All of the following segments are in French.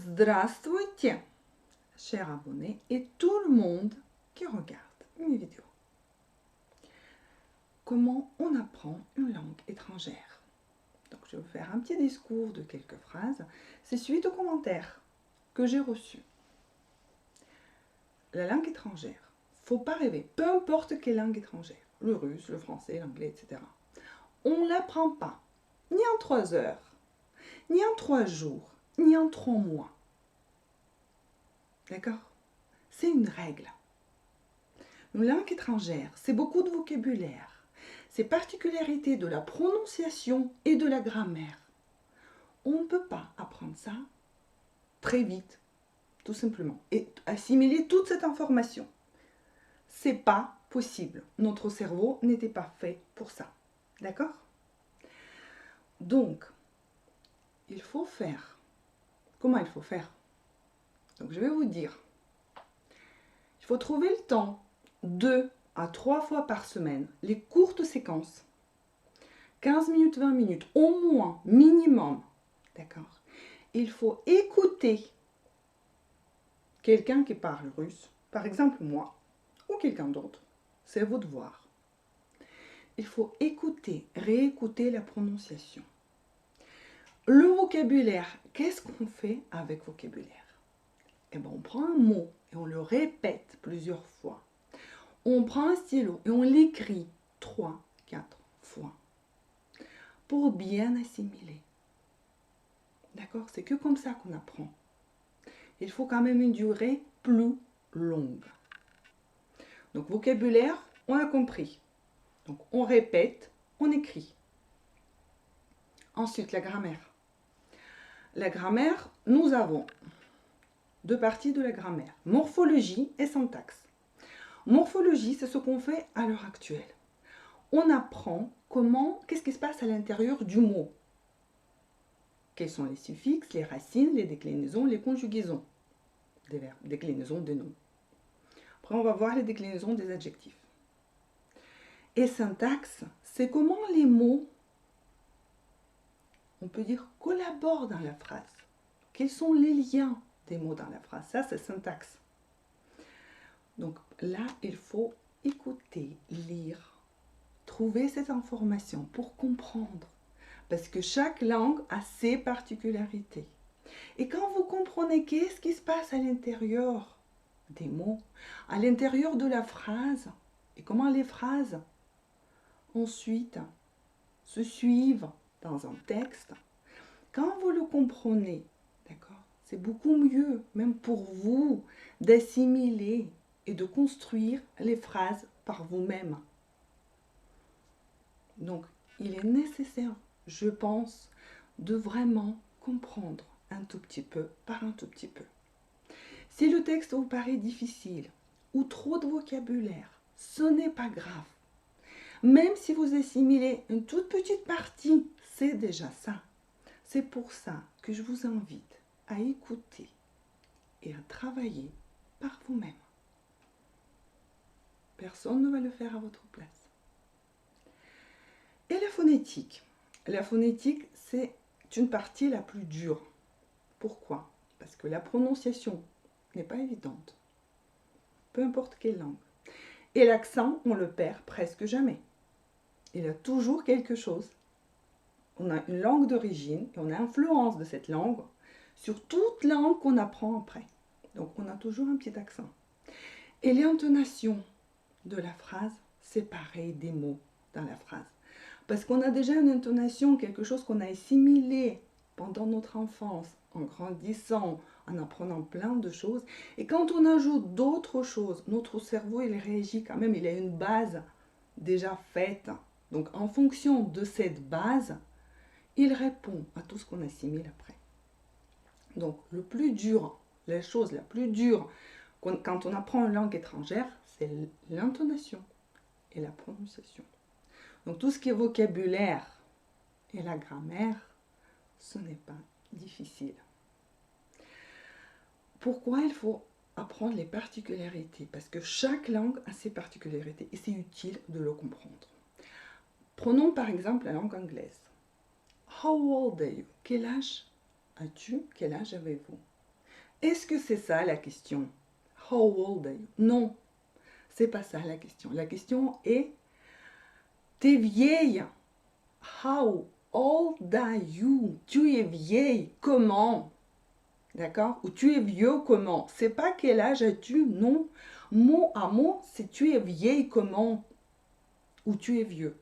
Здравствуйте, chers abonnés et tout le monde qui regarde mes vidéos. Comment on apprend une langue étrangère? Donc, je vais vous faire un petit discours de quelques phrases. C'est suite aux commentaires que j'ai reçus. La langue étrangère, faut pas rêver, peu importe quelle langue étrangère, le russe, le français, l'anglais, etc. On ne l'apprend pas, ni en 3 heures, ni en 3 jours, ni en 3 mois. D'accord? C'est une règle. Une langue étrangère, c'est beaucoup de vocabulaire, c'est particularités de la prononciation et de la grammaire. On ne peut pas apprendre ça très vite, tout simplement, et assimiler toute cette information. C'est pas possible. Notre cerveau n'était pas fait pour ça. D'accord? Donc, il faut faire. Comment il faut faire? Donc, je vais vous dire. Il faut trouver le temps 2 à 3 fois par semaine, les courtes séquences. 15 minutes, 20 minutes, au moins, minimum. D'accord? Il faut écouter quelqu'un qui parle russe, par exemple moi, ou quelqu'un d'autre. C'est à vous de voir. Il faut écouter, réécouter la prononciation. Le vocabulaire, qu'est-ce qu'on fait avec vocabulaire? Eh bien, on prend un mot et on le répète plusieurs fois. On prend un stylo et on l'écrit 3, 4 fois pour bien assimiler. D'accord? C'est que comme ça qu'on apprend. Il faut quand même une durée plus longue. Donc, vocabulaire, on a compris. Donc, on répète, on écrit. Ensuite, la grammaire. La grammaire, nous avons 2 parties de la grammaire. Morphologie et syntaxe. Morphologie, c'est ce qu'on fait à l'heure actuelle. On apprend qu'est-ce qui se passe à l'intérieur du mot. Quels sont les suffixes, les racines, les déclinaisons, les conjugaisons des verbes, déclinaisons des noms. Après, on va voir les déclinaisons des adjectifs. Et syntaxe, c'est comment les mots, on peut dire, collaborent dans la phrase. Quels sont les liens des mots dans la phrase? Ça, c'est syntaxe. Donc là, il faut écouter, lire, trouver cette information pour comprendre. Parce que chaque langue a ses particularités. Et quand vous comprenez qu'est-ce qui se passe à l'intérieur des mots, à l'intérieur de la phrase, et comment les phrases ensuite se suivent dans un texte, quand vous le comprenez, d'accord, c'est beaucoup mieux, même pour vous, d'assimiler et de construire les phrases par vous-même. Donc, il est nécessaire, je pense, de vraiment comprendre un tout petit peu par un tout petit peu. Si le texte vous paraît difficile ou trop de vocabulaire, ce n'est pas grave. Même si vous assimilez une toute petite partie, c'est déjà ça. C'est pour ça que je vous invite à écouter et à travailler par vous-même. Personne ne va le faire à votre place. Et la phonétique. La phonétique, c'est une partie la plus dure. Pourquoi? Parce que la prononciation n'est pas évidente. Peu importe quelle langue. Et l'accent, on le perd presque jamais. Il y a toujours quelque chose. On a une langue d'origine et on a influence de cette langue sur toute langue qu'on apprend après. Donc on a toujours un petit accent. Et l'intonation de la phrase, c'est pareil des mots dans la phrase. Parce qu'on a déjà une intonation, quelque chose qu'on a assimilé pendant notre enfance, en grandissant, en apprenant plein de choses. Et quand on ajoute d'autres choses, notre cerveau, il réagit quand même, il a une base déjà faite. Donc en fonction de cette base, il répond à tout ce qu'on assimile après. Donc le plus dur, la chose la plus dure quand on apprend une langue étrangère, c'est l'intonation et la prononciation. Donc tout ce qui est vocabulaire et la grammaire, ce n'est pas difficile. Pourquoi il faut apprendre les particularités? Parce que chaque langue a ses particularités et c'est utile de le comprendre. Prenons par exemple la langue anglaise. How old are you? Quel âge as-tu? Quel âge avez-vous? Est-ce que c'est ça la question? How old are you? Non, c'est pas ça la question. La question est, t'es vieille. How old are you? Tu es vieille. Comment? D'accord? Ou tu es vieux comment? C'est pas quel âge as-tu? Non. Mot à mot, c'est tu es vieille comment? Ou tu es vieux.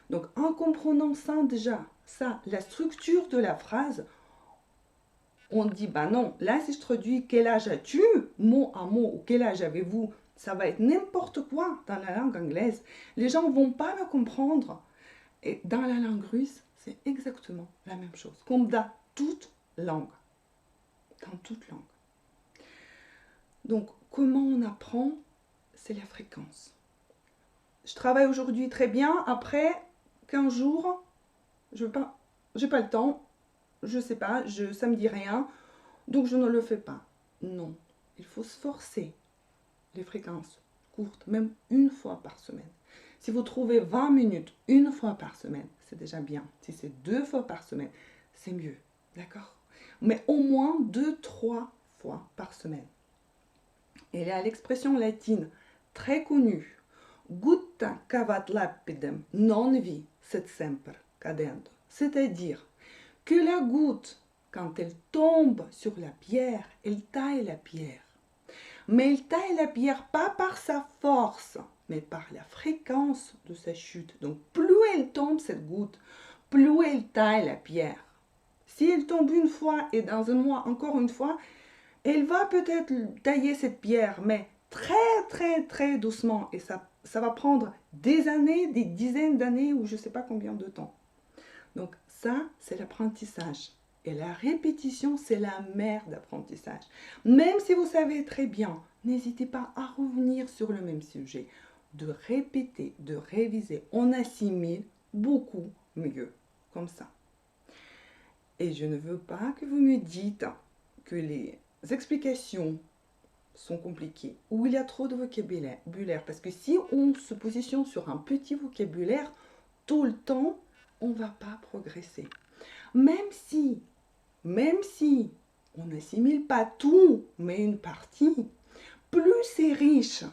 Donc en comprenant ça déjà, ça, la structure de la phrase, on dit, bah non, là si je traduis quel âge as-tu, mot à mot, ou quel âge avez-vous, ça va être n'importe quoi dans la langue anglaise. Les gens ne vont pas le comprendre. Et dans la langue russe, c'est exactement la même chose, comme dans toute langue. Dans toute langue. Donc, comment on apprend? C'est la fréquence. Je travaille aujourd'hui très bien, après 15 jours, je n'ai pas le temps, je ne sais pas, ça ne me dit rien, donc je ne le fais pas. Non, il faut se forcer. Les fréquences courtes, même une fois par semaine. Si vous trouvez 20 minutes une fois par semaine, c'est déjà bien. Si c'est 2 fois par semaine, c'est mieux. D'accord? Mais au moins 2-3 fois par semaine. Et il y a l'expression latine très connue. Gutta cavat lapidem non vi sed semper cadendo. C'est-à-dire que la goutte, quand elle tombe sur la pierre, elle taille la pierre. Mais elle taille la pierre pas par sa force, mais par la fréquence de sa chute. Donc plus elle tombe, cette goutte, plus elle taille la pierre. Si elle tombe une fois et dans un mois encore une fois, elle va peut-être tailler cette pierre, mais très doucement. Et ça va prendre des années, des dizaines d'années ou je ne sais pas combien de temps. Donc ça, c'est l'apprentissage. Et la répétition, c'est la mère d'apprentissage. Même si vous savez très bien, n'hésitez pas à revenir sur le même sujet, de répéter, de réviser. On assimile beaucoup mieux comme ça. Et je ne veux pas que vous me dites que les explications sont compliquées ou il y a trop de vocabulaire. Parce que si on se positionne sur un petit vocabulaire tout le temps, on ne va pas progresser. Même si on n'assimile pas tout, mais une partie, plus c'est riche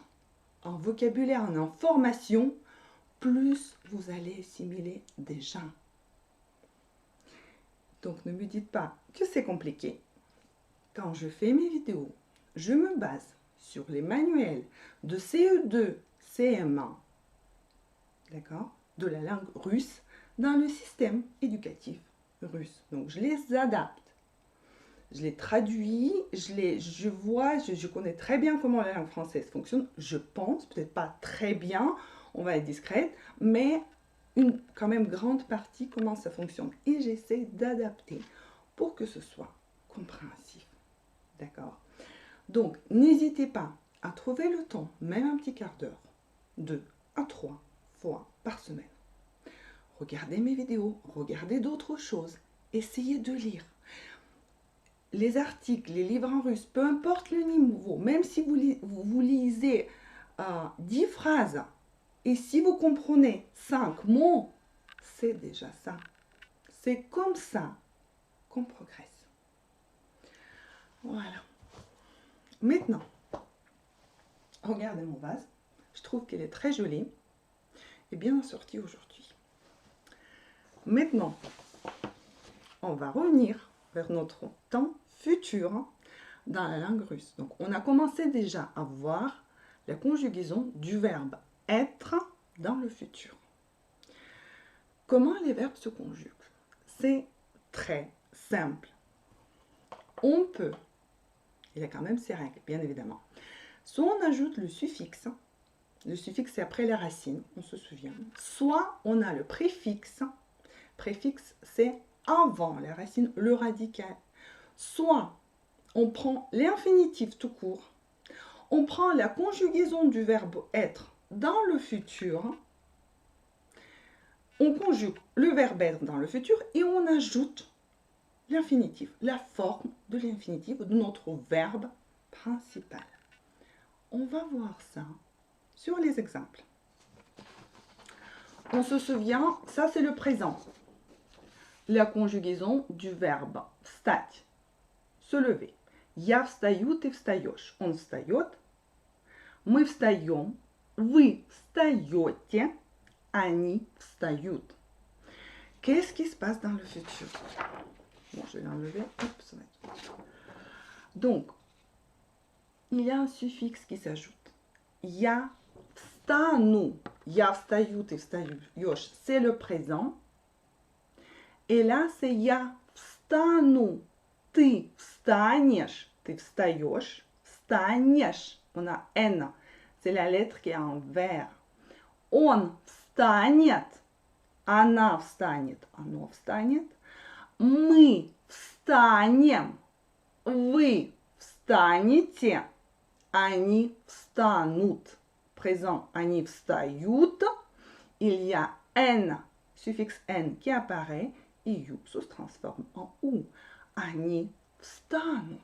en vocabulaire, en information, plus vous allez assimiler déjà. Donc ne me dites pas que c'est compliqué. Quand je fais mes vidéos, je me base sur les manuels de CE2, CM1, d'accord, de la langue russe dans le système éducatif russe. Donc je les adapte, je les traduis, je connais très bien comment la langue française fonctionne. Je pense, peut-être pas très bien, on va être discrète, mais une quand même grande partie comment ça fonctionne. Et j'essaie d'adapter pour que ce soit compréhensif. D'accord? Donc, n'hésitez pas à trouver le temps, même un petit quart d'heure, 2 à 3 fois par semaine. Regardez mes vidéos, regardez d'autres choses, essayez de lire. Les articles, les livres en russe, peu importe le niveau, même si vous lisez 10 phrases, et si vous comprenez 5 mots, c'est déjà ça. C'est comme ça qu'on progresse. Voilà. Maintenant, regardez mon vase. Je trouve qu'elle est très jolie et bien assortie aujourd'hui. Maintenant, on va revenir vers notre temps futur dans la langue russe. Donc, on a commencé déjà à voir la conjugaison du verbe être dans le futur. Comment les verbes se conjuguent? C'est très simple. On peut, il y a quand même ses règles, bien évidemment. Soit on ajoute le suffixe c'est après la racine, on se souvient. Soit on a le préfixe c'est avant la racine, le radical. Soit on prend l'infinitif tout court, on prend la conjugaison du verbe être dans le futur, on conjugue le verbe être dans le futur et on ajoute l'infinitif, la forme de l'infinitif de notre verbe principal. On va voir ça sur les exemples. On se souvient, ça c'est le présent. La conjugaison du verbe stать, se lever. Я встаю, ты встаешь. Он встает. Мы встаем. Вы встаете. Они встают. Qu'est-ce qui se passe dans le futur? Bon, je vais l'enlever. Hop, ça va être... Donc, il y a un suffixe qui s'ajoute. Я встану. Я встаю, ты встаешь. C'est le présent. Et là, c'est я встану. Ты встанешь. Ты встаешь. Встанешь. On a N. C'est la lettre qui est en vert. Он встанет. Она встанет. Оно встанет. Мы встанем. Вы встанете. Они встанут. Présent, они встают. Il y a N, suffixe N qui apparaît. Et you se transforme en OU. Они встанут.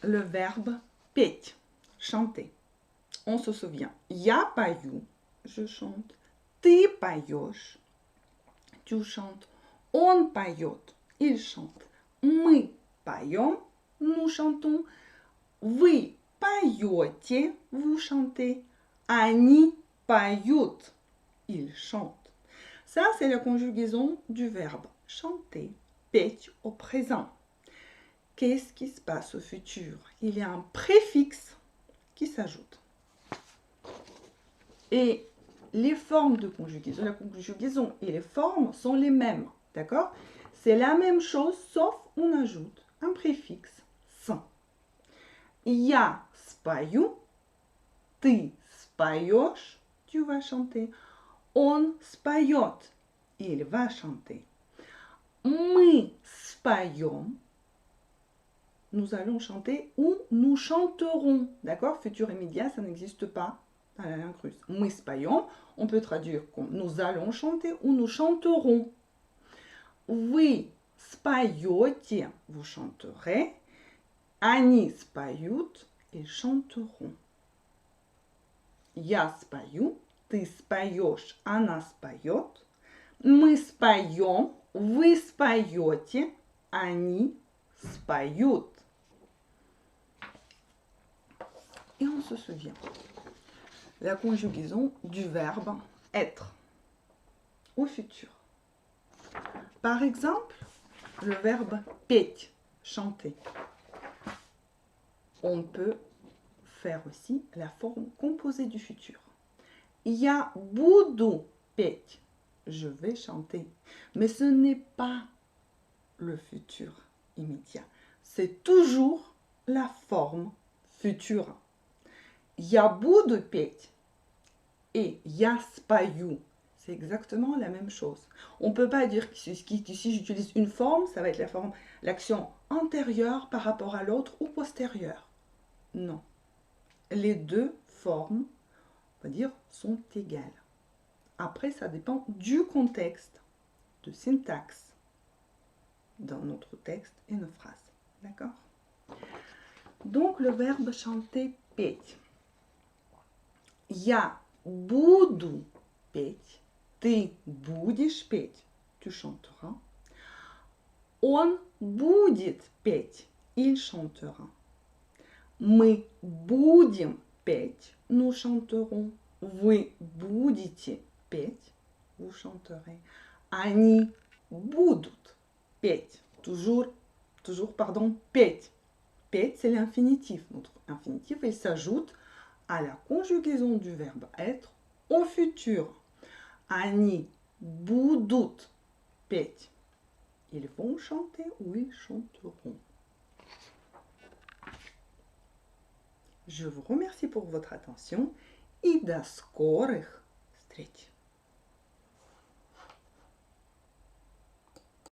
Le verbe петь, chanter. On se souvient. Я пою, je chante. Ты поешь, tu chantes. Он поет, il chante. Мы поем, nous chantons. Вы поете, vous chantez. Они поют, ils chantent. Ça, c'est la conjugaison du verbe chanter, петь au présent. Qu'est-ce qui se passe au futur? Il y a un préfixe qui s'ajoute. Et les formes de conjugaison, la conjugaison et les formes sont les mêmes, d'accord? C'est la même chose, sauf on ajoute un préfixe «сан». Я спою, ты споешь, tu vas chanter. Он споет, il va chanter. Мы споем, nous allons chanter ou nous chanterons, d'accord? Futur immédiat, ça n'existe pas dans la langue russe. Мы споем, on peut traduire comme nous allons chanter ou nous chanterons. Вы споете, vous chanterez. Они споют, ils chanteront. Я спою, ты споешь, она споет. Мы споем, вы споете, они споют. Et on se souvient. La conjugaison du verbe être au futur. Par exemple, le verbe петь, chanter. On peut faire aussi la forme composée du futur. Я буду петь, je vais chanter. Mais ce n'est pas le futur immédiat. C'est toujours la forme future. Я буду петь et я спою. C'est exactement la même chose. On ne peut pas dire que si j'utilise une forme, ça va être la forme, l'action antérieure par rapport à l'autre ou postérieure. Non. Les deux formes, on va dire, sont égales. Après, ça dépend du contexte, de syntaxe dans notre texte et nos phrases. D'accord? Donc, le verbe chanter, петь. Я буду петь. Ты будешь петь. Tu chanteras. Он будет петь. Il chantera. Мы будем петь. Nous chanterons. Вы будете петь. Vous chanterez. Они будут петь. Toujours, pardon, петь. Петь, c'est l'infinitif. Notre infinitif, il s'ajoute à la conjugaison du verbe être au futur. Они будут петь. Ils vont chanter ou ils chanteront. Je vous remercie pour votre attention et до скорых встреч.